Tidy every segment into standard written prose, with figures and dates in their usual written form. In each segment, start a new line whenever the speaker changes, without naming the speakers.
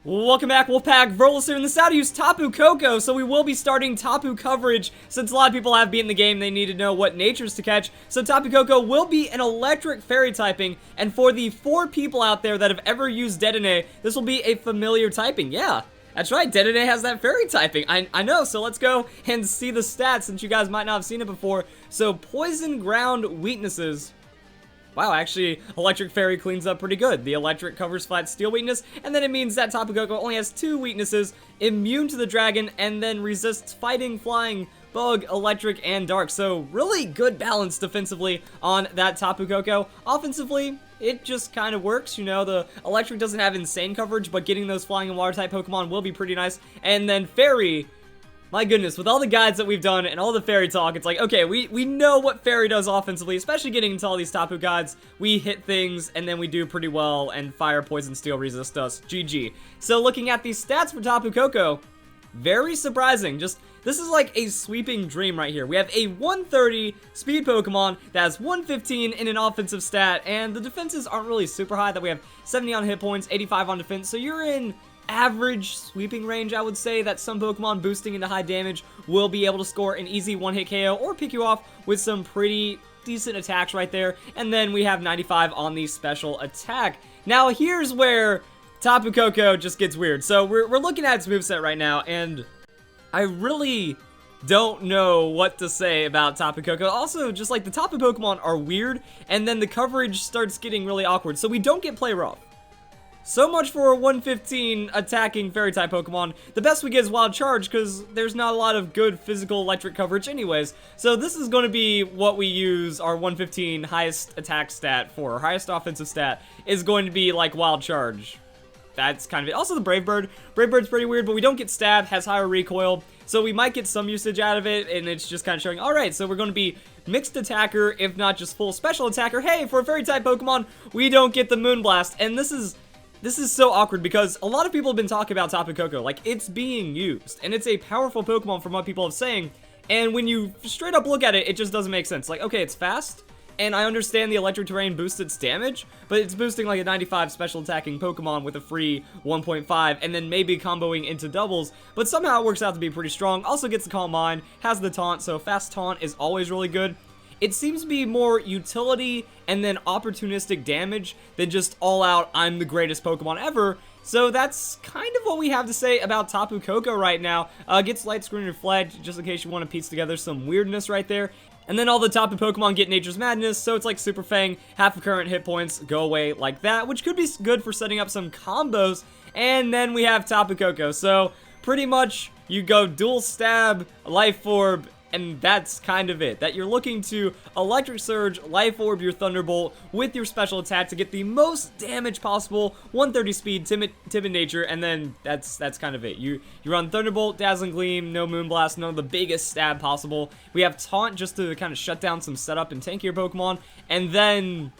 Welcome back, Wolfpack. Verlisify here in the To Use Tapu Koko. So we will be starting Tapu coverage since a lot of people have beaten the game. They need to know what natures to catch. So Tapu Koko will be an electric fairy typing, and for the 4 people out there that have ever used Dedenne, this will be a familiar typing. Yeah, that's right. Dedenne has that fairy typing. I know. So let's go and see the stats since you guys might not have seen it before. So poison ground weaknesses. Wow, actually, Electric Fairy cleans up pretty good. The Electric covers flat steel weakness, and then it means that Tapu Koko only has 2 weaknesses, immune to the dragon, and then resists fighting, flying, bug, electric, and dark. So, really good balance defensively on that Tapu Koko. Offensively, it just kind of works, you know, the Electric doesn't have insane coverage, but getting those flying and water-type Pokemon will be pretty nice. And then Fairy, my goodness, with all the guides that we've done and all the fairy talk, it's like, okay, we know what fairy does offensively, especially getting into all these Tapu guides. We hit things, and then we do pretty well, and fire, poison, steel resist us. GG. So looking at these stats for Tapu Koko, very surprising. Just, this is like a sweeping dream right here. We have a 130 speed Pokemon that has 115 in an offensive stat, and the defenses aren't really super high, that we have 70 on hit points, 85 on defense, so you're in average sweeping range, I would say, that some Pokemon boosting into high damage will be able to score an easy one-hit KO or pick you off with some pretty decent attacks right there. And then we have 95 on the special attack. Now, here's where Tapu Koko just gets weird. So, we're looking at its moveset right now, and I really don't know what to say about Tapu Koko. Also, just like the Tapu Pokemon are weird, and then the coverage starts getting really awkward. So, we don't get play rough. So much for a 115 attacking fairy-type Pokemon. The best we get is Wild Charge, because there's not a lot of good physical electric coverage anyways. So this is going to be what we use our 115 highest attack stat for. Our highest offensive stat is going to be like Wild Charge. That's kind of it. Also the Brave Bird. Brave Bird's pretty weird, but we don't get stabbed, has higher recoil. So we might get some usage out of it, and it's just kind of showing, alright, so we're going to be mixed attacker, if not just full special attacker. Hey, for a fairy-type Pokemon, we don't get the Moonblast, and this is so awkward because a lot of people have been talking about Tapu Koko, like, it's being used, and it's a powerful Pokemon from what people have saying, and when you straight up look at it, it just doesn't make sense. Like, okay, it's fast, and I understand the electric terrain boosts its damage, but it's boosting like a 95 special attacking Pokemon with a free 1.5, and then maybe comboing into doubles, but somehow it works out to be pretty strong. Also gets the Calm Mind, has the Taunt, so fast Taunt is always really good. It seems to be more utility and then opportunistic damage than just all-out, I'm the greatest Pokemon ever. So that's kind of what we have to say about Tapu Koko right now. Gets Light Screen Reflect, just in case you want to piece together some weirdness right there. And then all the Tapu Pokemon get Nature's Madness, so it's like Super Fang, half of current hit points go away like that, which could be good for setting up some combos. And then we have Tapu Koko, so pretty much you go Dual Stab, Life Orb, and that's kind of it. That you're looking to Electric Surge, Life Orb your Thunderbolt with your special attack to get the most damage possible, 130 speed, timid nature, and then that's kind of it. You run Thunderbolt, Dazzling Gleam, no Moonblast, none of the biggest stab possible. We have Taunt just to kind of shut down some setup and tankier Pokemon, and then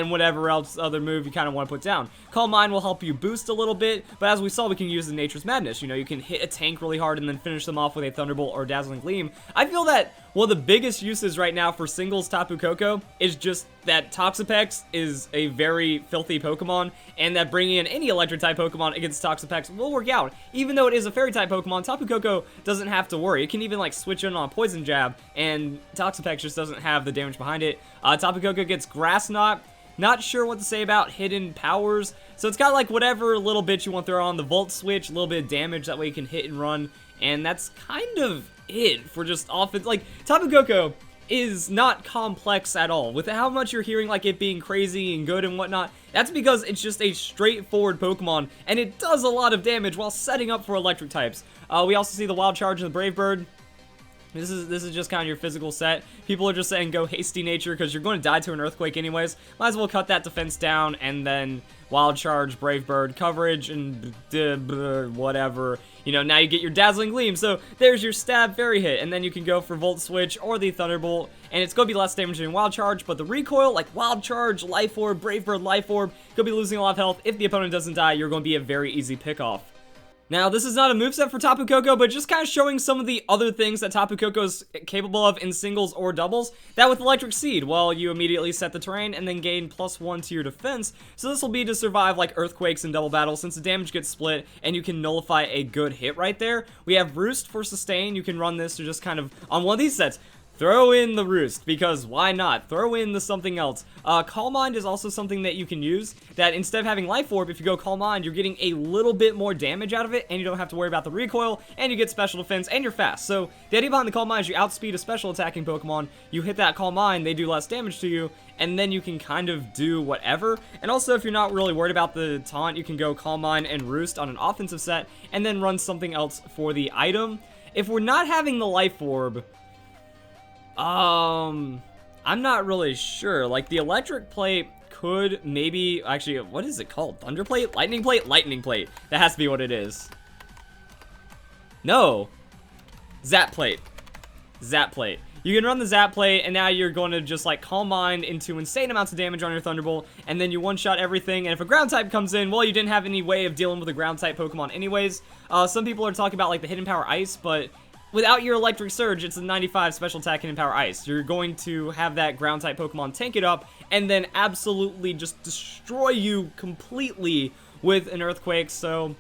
whatever else other move you kind of want to put down. Calm Mind will help you boost a little bit, but as we saw, we can use the Nature's Madness. You know, you can hit a tank really hard and then finish them off with a Thunderbolt or Dazzling Gleam. I feel that one of the biggest uses right now for singles Tapu Koko is just that Toxapex is a very filthy Pokemon, and that bringing in any Electric-type Pokemon against Toxapex will work out. Even though it is a Fairy-type Pokemon, Tapu Koko doesn't have to worry. It can even, like, switch in on a Poison Jab, and Toxapex just doesn't have the damage behind it. Tapu Koko gets Grass Knot. Not sure what to say about hidden powers. So it's got like whatever little bit you want to throw on the Volt Switch, a little bit of damage, that way you can hit and run. And that's kind of it for just offense. Like, Tapu Koko is not complex at all. With how much you're hearing like it being crazy and good and whatnot, that's because it's just a straightforward Pokemon, and it does a lot of damage while setting up for electric types. We also see the Wild Charge and the Brave Bird. This is just kind of your physical set. People are just saying go Hasty Nature because you're going to die to an Earthquake anyways. Might as well cut that defense down, and then Wild Charge, Brave Bird, coverage, and whatever. You know, now you get your Dazzling Gleam, so there's your stab fairy hit, and then you can go for Volt Switch or the Thunderbolt, and it's going to be less damage than Wild Charge, but the recoil, like Wild Charge, Life Orb, Brave Bird, Life Orb, could be losing a lot of health. If the opponent doesn't die, you're going to be a very easy pick-off. Now, this is not a moveset for Tapu Koko, but just kind of showing some of the other things that Tapu Koko is capable of in singles or doubles. That with Electric Seed, well, you immediately set the terrain and then gain +1 to your defense. So this will be to survive like earthquakes in double battle since the damage gets split and you can nullify a good hit right there. We have Roost for sustain. You can run this to just kind of, on one of these sets, throw in the Roost, because why not? Throw in the something else. Calm Mind is also something that you can use, that instead of having Life Orb, if you go Calm Mind, you're getting a little bit more damage out of it, and you don't have to worry about the recoil, and you get special defense, and you're fast. So, the idea behind the Calm Mind is you outspeed a special attacking Pokemon, you hit that Calm Mind, they do less damage to you, and then you can kind of do whatever. And also, if you're not really worried about the taunt, you can go Calm Mind and Roost on an offensive set, and then run something else for the item. If we're not having the Life Orb, I'm not really sure. Like, the Electric Plate could maybe, actually, what is it called? Thunder Plate? Lightning Plate? Lightning Plate. That has to be what it is. No. Zap Plate. Zap Plate. You can run the Zap Plate, and now you're going to just, like, Calm Mind into insane amounts of damage on your Thunderbolt, and then you one-shot everything, and if a Ground type comes in, well, you didn't have any way of dealing with a Ground type Pokemon anyways. Some people are talking about, like, the Hidden Power Ice, but without your Electric Surge, it's a 95 special attack Hidden Power Ice. You're going to have that ground type Pokemon tank it up and then absolutely just destroy you completely with an Earthquake. So,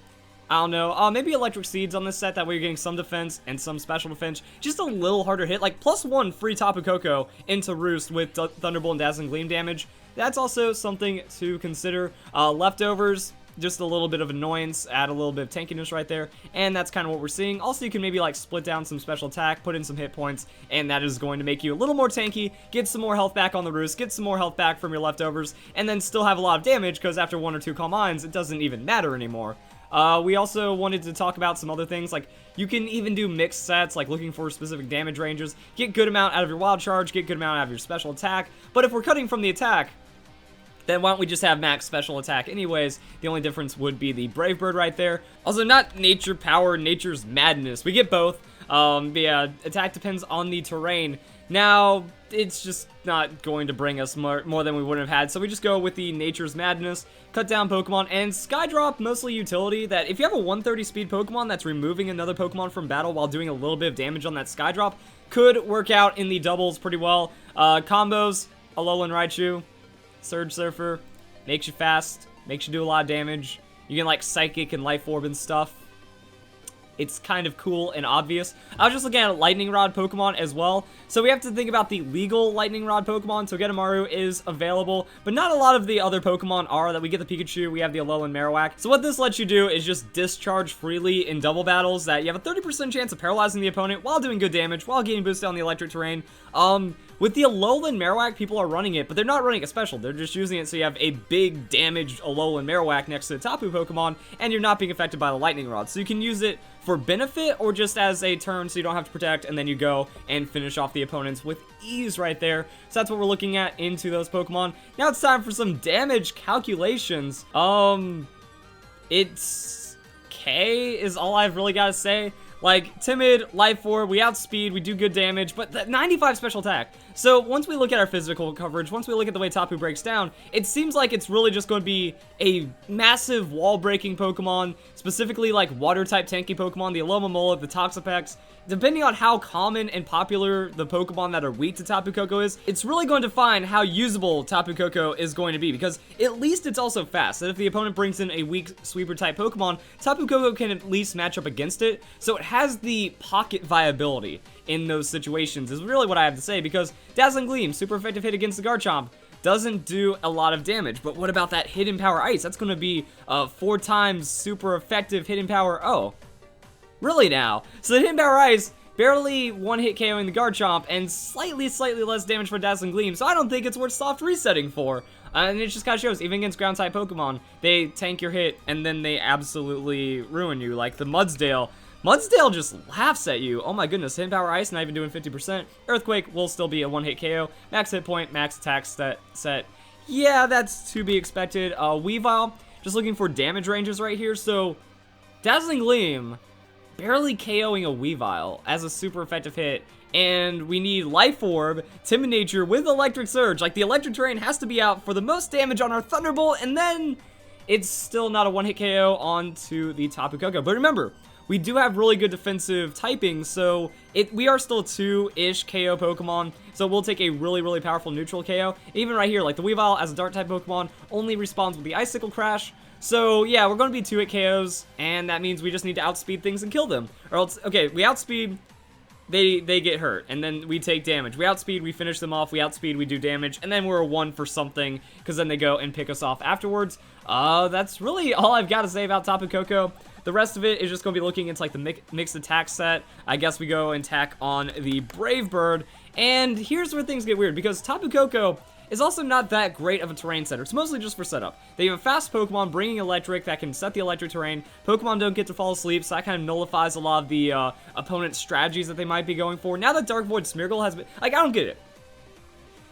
I don't know. Maybe Electric Seeds on this set. That way you're getting some defense and some special defense. Just a little harder hit. Like, +1 free Tapu Koko into Roost with Thunderbolt and Dazzling Gleam damage. That's also something to consider. Leftovers, just a little bit of annoyance, add a little bit of tankiness right there, and that's kind of what we're seeing. Also, you can maybe like split down some special attack, put in some hit points, and that is going to make you a little more tanky, get some more health back on the Roost, get some more health back from your leftovers, and then still have a lot of damage, because after 1 or 2 Calm Minds, it doesn't even matter anymore. We also wanted to talk about some other things, like you can even do mixed sets, like looking for specific damage ranges, get good amount out of your Wild Charge, get good amount out of your special attack, but if we're cutting from the attack, then why don't we just have max special attack anyways? The only difference would be the Brave Bird right there. Also, not Nature Power, Nature's Madness. We get both. But yeah, attack depends on the terrain. Now, it's just not going to bring us more than we would have had, so we just go with the Nature's Madness, cut down Pokemon, and Skydrop, mostly utility, that if you have a 130 speed Pokemon that's removing another Pokemon from battle while doing a little bit of damage on that Skydrop, could work out in the doubles pretty well. Combos, Alolan Raichu, Surge Surfer, makes you fast, makes you do a lot of damage. You can like Psychic and Life Orb and stuff. It's kind of cool and obvious. I was just looking at Lightning Rod Pokemon as well. So we have to think about the legal Lightning Rod Pokemon. Togedemaru is available, but not a lot of the other Pokemon are. That we get the Pikachu, we have the Alolan Marowak. So what this lets you do is just discharge freely in double battles, that you have a 30% chance of paralyzing the opponent while doing good damage, while getting boosted on the electric terrain. With the Alolan Marowak, people are running it, but they're not running a special. They're just using it so you have a big damaged Alolan Marowak next to the Tapu Pokemon, and you're not being affected by the Lightning Rod. So you can use it for benefit, or just as a turn so you don't have to protect, and then you go and finish off the opponents with ease right there. So that's what we're looking at into those Pokemon. Now it's time for some damage calculations. It's K is all I've really got to say. Like, Timid, Life Orb, we outspeed, we do good damage, but that 95 special attack. So, once we look at our physical coverage, once we look at the way Tapu breaks down, it seems like it's really just going to be a massive wall-breaking Pokemon, specifically like Water-type tanky Pokemon, the Alomomola, the Toxapex. Depending on how common and popular the Pokemon that are weak to Tapu Koko is, it's really going to define how usable Tapu Koko is going to be, because at least it's also fast. That if the opponent brings in a weak sweeper-type Pokemon, Tapu Koko can at least match up against it, so it has the pocket viability in those situations, is really what I have to say, because Dazzling Gleam, super effective hit against the Garchomp, doesn't do a lot of damage. But what about that Hidden Power Ice? That's going to be 4 times super effective Hidden Power. Oh, really now? So the Hidden Power Ice, barely one-hit KOing the Garchomp, and slightly less damage for Dazzling Gleam, so I don't think it's worth soft resetting for. And it just kind of shows, even against ground-type Pokemon, they tank your hit, and then they absolutely ruin you, like the Mudsdale. Mudsdale just laughs at you. Oh my goodness, Hidden Power Ice, not even doing 50%. Earthquake will still be a one-hit KO. Max hit point, max attack set. Yeah, that's to be expected. Weavile, just looking for damage ranges right here. So, Dazzling Gleam, barely KOing a Weavile as a super effective hit. And we need Life Orb, Timid Nature with Electric Surge. Like, the electric terrain has to be out for the most damage on our Thunderbolt, and then it's still not a one-hit KO onto the Tapu Koko. But remember, we do have really good defensive typing, so we are still a 2-ish KO Pokemon, so we'll take a really, really powerful neutral KO. Even right here, like the Weavile as a Dark-type Pokemon only responds with the Icicle Crash, so yeah, we're going to be 2-hit KOs, and that means we just need to outspeed things and kill them. Or else, okay, we outspeed, they get hurt, and then we take damage. We outspeed, we finish them off, we outspeed, we do damage, and then we're a 1 for something, because then they go and pick us off afterwards. That's really all I've got to say about Tapu Koko. The rest of it is just going to be looking into like the mixed attack set. I guess we go and tack on the Brave Bird. And here's where things get weird, because Tapu Koko is also not that great of a terrain setter. It's mostly just for setup. They have a fast Pokemon bringing electric that can set the electric terrain. Pokemon don't get to fall asleep, so that kind of nullifies a lot of the opponent's strategies that they might be going for. Now that Dark Void Smeargle has been... Like, I don't get it.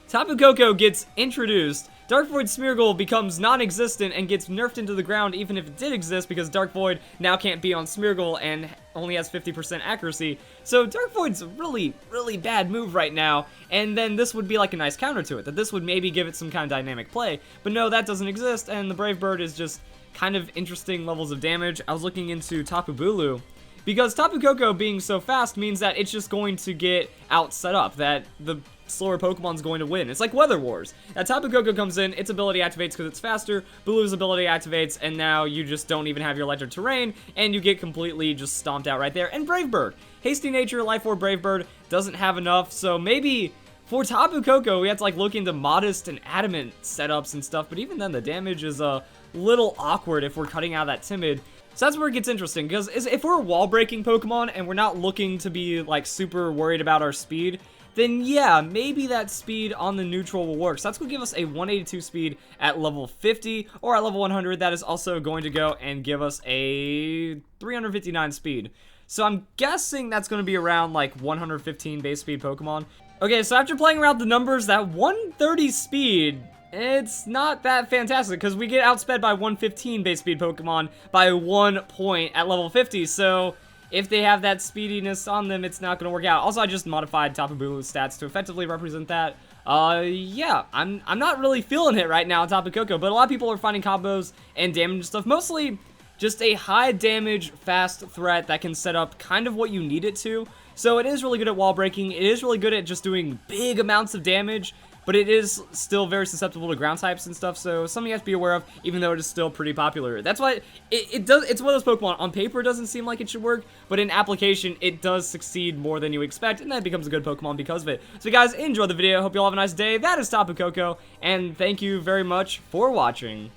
Tapu Koko gets introduced, Dark Void Smeargle becomes non-existent and gets nerfed into the ground even if it did exist, because Dark Void now can't be on Smeargle and only has 50% accuracy. So Dark Void's a really, really bad move right now, and then this would be like a nice counter to it, that this would maybe give it some kind of dynamic play. But no, that doesn't exist, and the Brave Bird is just kind of interesting levels of damage. I was looking into Tapu Bulu, because Tapu Koko being so fast means that it's just going to get out set up, that the slower Pokemon's going to win. It's like Weather Wars. Now Tapu Koko comes in, its ability activates because it's faster, Bulu's ability activates, and now you just don't even have your electric terrain, and you get completely just stomped out right there. And Brave Bird. Hasty Nature, Life Orb Brave Bird doesn't have enough, so maybe for Tapu Koko, we have to like look into Modest and Adamant setups and stuff, but even then the damage is a little awkward if we're cutting out that Timid. So that's where it gets interesting, because if we're a wall-breaking Pokemon and we're not looking to be like super worried about our speed, then yeah, maybe that speed on the neutral will work. So that's going to give us a 182 speed at level 50, or at level 100, that is also going to go and give us a 359 speed. So I'm guessing that's going to be around like 115 base speed Pokemon. Okay, so after playing around the numbers, that 130 speed, it's not that fantastic, because we get outsped by 115 base speed Pokemon by 1 point at level 50, so if they have that speediness on them, it's not going to work out. Also, I just modified Tapu Bulu's stats to effectively represent that. Yeah, I'm not really feeling it right now on Tapu Koko, but a lot of people are finding combos and damage and stuff. Mostly just a high damage, fast threat that can set up kind of what you need it to. So it is really good at wall breaking. It is really good at just doing big amounts of damage, but it is still very susceptible to ground types and stuff, so something you have to be aware of, even though it is still pretty popular. That's why it's one of those Pokemon, on paper it doesn't seem like it should work, but in application, it does succeed more than you expect, and that becomes a good Pokemon because of it. So guys, enjoy the video, hope you all have a nice day. That is Tapu Koko, and thank you very much for watching.